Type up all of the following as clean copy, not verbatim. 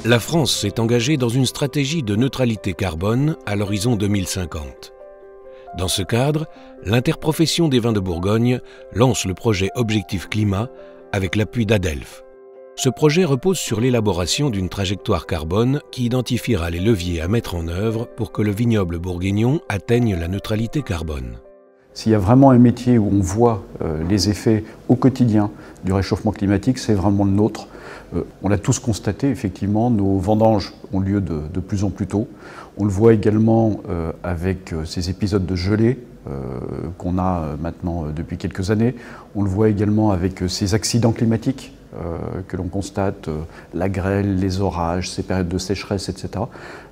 La France s'est engagée dans une stratégie de neutralité carbone à l'horizon 2050. Dans ce cadre, l'interprofession des vins de Bourgogne lance le projet Objectif Climat avec l'appui d'Adelph. Ce projet repose sur l'élaboration d'une trajectoire carbone qui identifiera les leviers à mettre en œuvre pour que le vignoble bourguignon atteigne la neutralité carbone. S'il y a vraiment un métier où on voit les effets au quotidien du réchauffement climatique, c'est vraiment le nôtre. On l'a tous constaté, effectivement, nos vendanges ont lieu de plus en plus tôt. On le voit également avec ces épisodes de gelée qu'on a maintenant depuis quelques années. On le voit également avec ces accidents climatiques que l'on constate, la grêle, les orages, ces périodes de sécheresse, etc.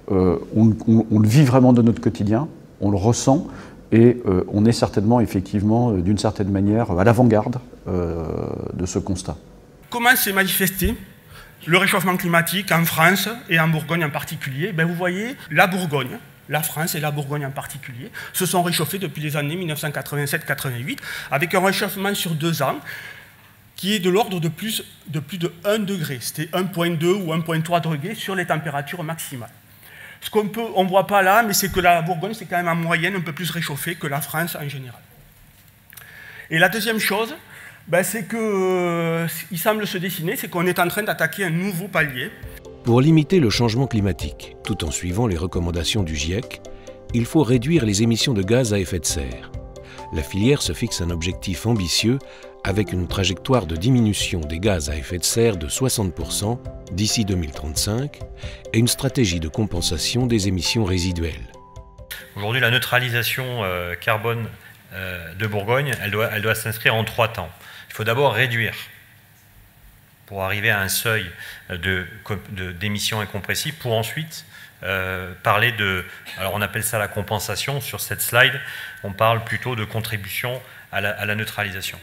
On le vit vraiment de notre quotidien, on le ressent. Et on est certainement, effectivement, d'une certaine manière, à l'avant-garde de ce constat. Comment s'est manifesté le réchauffement climatique en France et en Bourgogne en particulier? Vous voyez, la Bourgogne, la France et la Bourgogne en particulier, se sont réchauffés depuis les années 1987-88, avec un réchauffement sur 2 ans qui est de l'ordre de plus de 1 degré. C'était 1,2 ou 1,3 degrés sur les températures maximales. Ce qu'on ne voit pas là, mais c'est que la Bourgogne, c'est quand même en moyenne un peu plus réchauffée que la France en général. Et la deuxième chose, c'est qu'il semble se dessiner, c'est qu'on est en train d'attaquer un nouveau palier. Pour limiter le changement climatique, tout en suivant les recommandations du GIEC, il faut réduire les émissions de gaz à effet de serre. La filière se fixe un objectif ambitieux avec une trajectoire de diminution des gaz à effet de serre de 60% d'ici 2035 et une stratégie de compensation des émissions résiduelles. Aujourd'hui, la neutralisation carbone de Bourgogne, elle doit s'inscrire en 3 temps. Il faut d'abord réduire pour arriver à un seuil d'émissions incompressibles pour ensuite parler de, alors on appelle ça la compensation, sur cette slide, on parle plutôt de contribution à la neutralisation.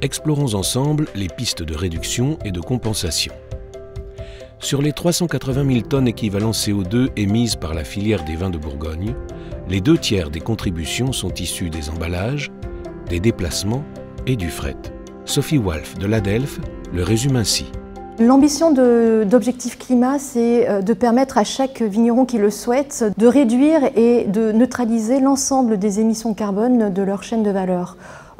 Explorons ensemble les pistes de réduction et de compensation. Sur les 380 000 tonnes équivalent CO2 émises par la filière des vins de Bourgogne, les 2/3 des contributions sont issues des emballages, des déplacements et du fret. Sophie Walf de l'Adelph le résume ainsi. L'ambition d'Objectif Climat, c'est de permettre à chaque vigneron qui le souhaite de réduire et de neutraliser l'ensemble des émissions carbone de leur chaîne de valeur,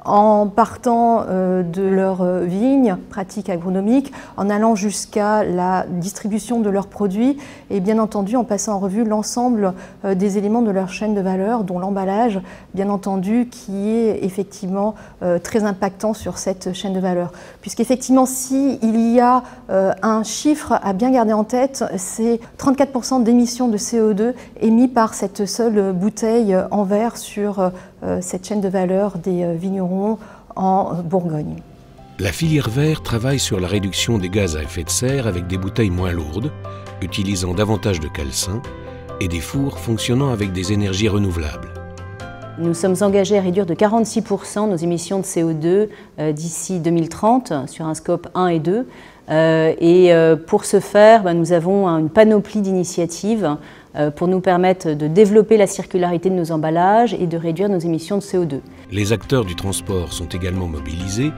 en partant de leurs vignes, pratiques agronomiques, en allant jusqu'à la distribution de leurs produits et bien entendu en passant en revue l'ensemble des éléments de leur chaîne de valeur, dont l'emballage, bien entendu, qui est effectivement très impactant sur cette chaîne de valeur. Puisqu'effectivement, s'il y a un chiffre à bien garder en tête, c'est 34% d'émissions de CO2 émis par cette seule bouteille en verre sur cette chaîne de valeur des vignerons en Bourgogne. La filière verre travaille sur la réduction des gaz à effet de serre avec des bouteilles moins lourdes, utilisant davantage de calcin et des fours fonctionnant avec des énergies renouvelables. Nous sommes engagés à réduire de 46% nos émissions de CO2 d'ici 2030 sur un scope 1 et 2. Pour ce faire, nous avons une panoplie d'initiatives pour nous permettre de développer la circularité de nos emballages et de réduire nos émissions de CO2. Les acteurs du transport sont également mobilisés,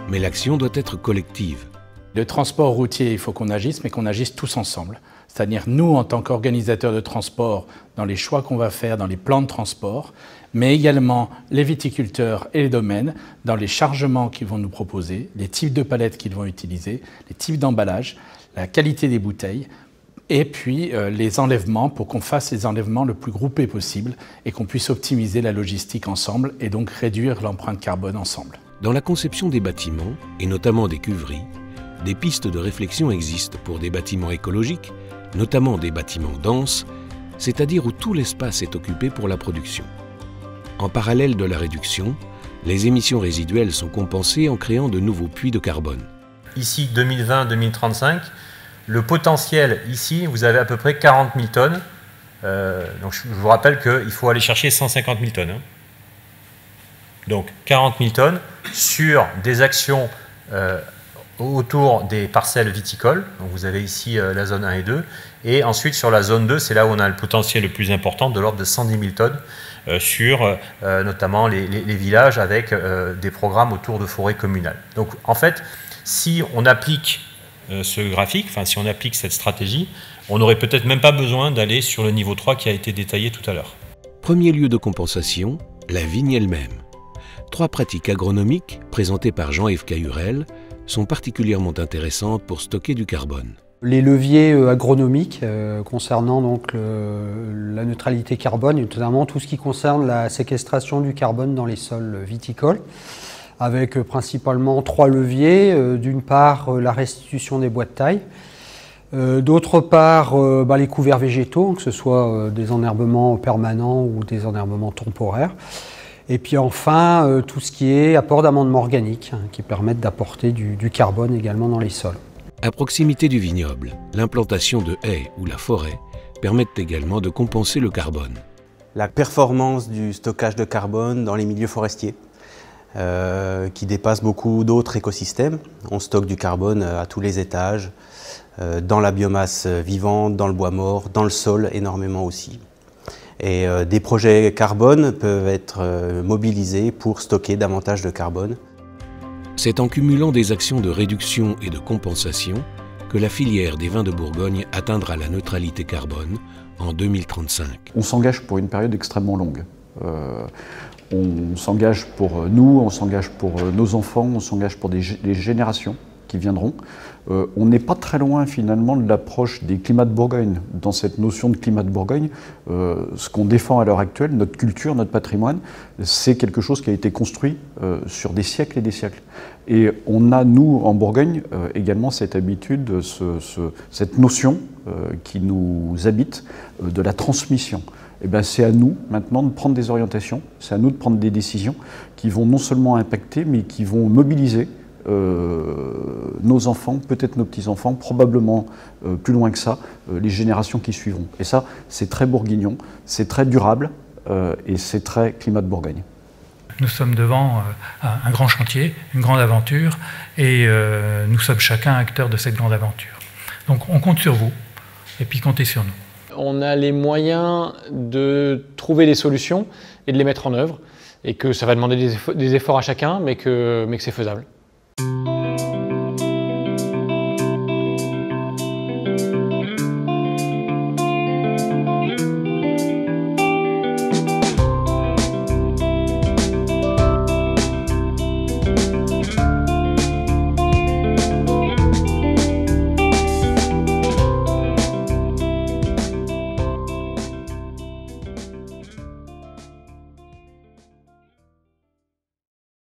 mais l'action doit être collective. Le transport routier, il faut qu'on agisse, mais qu'on agisse tous ensemble. C'est-à-dire nous, en tant qu'organisateurs de transport, dans les choix qu'on va faire, dans les plans de transport, mais également les viticulteurs et les domaines, dans les chargements qu'ils vont nous proposer, les types de palettes qu'ils vont utiliser, les types d'emballage, la qualité des bouteilles, et puis les enlèvements pour qu'on fasse les enlèvements le plus groupés possible et qu'on puisse optimiser la logistique ensemble et donc réduire l'empreinte carbone ensemble. Dans la conception des bâtiments, et notamment des cuveries, des pistes de réflexion existent pour des bâtiments écologiques, notamment des bâtiments denses, c'est-à-dire où tout l'espace est occupé pour la production. En parallèle de la réduction, les émissions résiduelles sont compensées en créant de nouveaux puits de carbone. Ici, 2020-2035, le potentiel, ici, vous avez à peu près 40 000 tonnes. Donc je vous rappelle qu'il faut aller chercher 150 000 tonnes. Donc 40 000 tonnes sur des actions autour des parcelles viticoles. Donc vous avez ici la zone 1 et 2. Et ensuite sur la zone 2, c'est là où on a le potentiel le plus important, de l'ordre de 110 000 tonnes sur notamment les villages avec des programmes autour de forêts communales. Donc en fait, si on applique ce graphique, enfin si on applique cette stratégie, on n'aurait peut-être même pas besoin d'aller sur le niveau 3 qui a été détaillé tout à l'heure. Premier lieu de compensation, la vigne elle-même. 3 pratiques agronomiques, présentées par Jean-Yves Cahurel, sont particulièrement intéressantes pour stocker du carbone. Les leviers agronomiques concernant donc la neutralité carbone, et notamment tout ce qui concerne la séquestration du carbone dans les sols viticoles, avec principalement 3 leviers. D'une part, la restitution des bois de taille. D'autre part, les couverts végétaux, que ce soit des enherbements permanents ou des enherbements temporaires. Et puis enfin, tout ce qui est apport d'amendements organiques, qui permettent d'apporter du carbone également dans les sols. À proximité du vignoble, l'implantation de haies ou la forêt permettent également de compenser le carbone. La performance du stockage de carbone dans les milieux forestiers, qui dépasse beaucoup d'autres écosystèmes. On stocke du carbone à tous les étages, dans la biomasse vivante, dans le bois mort, dans le sol énormément aussi. Et des projets carbone peuvent être mobilisés pour stocker davantage de carbone. C'est en cumulant des actions de réduction et de compensation que la filière des vins de Bourgogne atteindra la neutralité carbone en 2035. On s'engage pour une période extrêmement longue. On s'engage pour nous, on s'engage pour nos enfants, on s'engage pour les générations qui viendront. On n'est pas très loin finalement de l'approche des climats de Bourgogne. Dans cette notion de climat de Bourgogne, ce qu'on défend à l'heure actuelle, notre culture, notre patrimoine, c'est quelque chose qui a été construit sur des siècles et des siècles. Et on a, nous, en Bourgogne, également cette habitude, cette notion qui nous habite, de la transmission. Et bien, c'est à nous maintenant de prendre des orientations, c'est à nous de prendre des décisions qui vont non seulement impacter, mais qui vont mobiliser nos enfants, peut-être nos petits-enfants, probablement plus loin que ça, les générations qui suivront. Et ça, c'est très bourguignon, c'est très durable et c'est très climat de Bourgogne. Nous sommes devant un grand chantier, une grande aventure, et nous sommes chacun acteurs de cette grande aventure. Donc on compte sur vous, et puis comptez sur nous. On a les moyens de trouver des solutions et de les mettre en œuvre, et que ça va demander des efforts à chacun, mais que c'est faisable.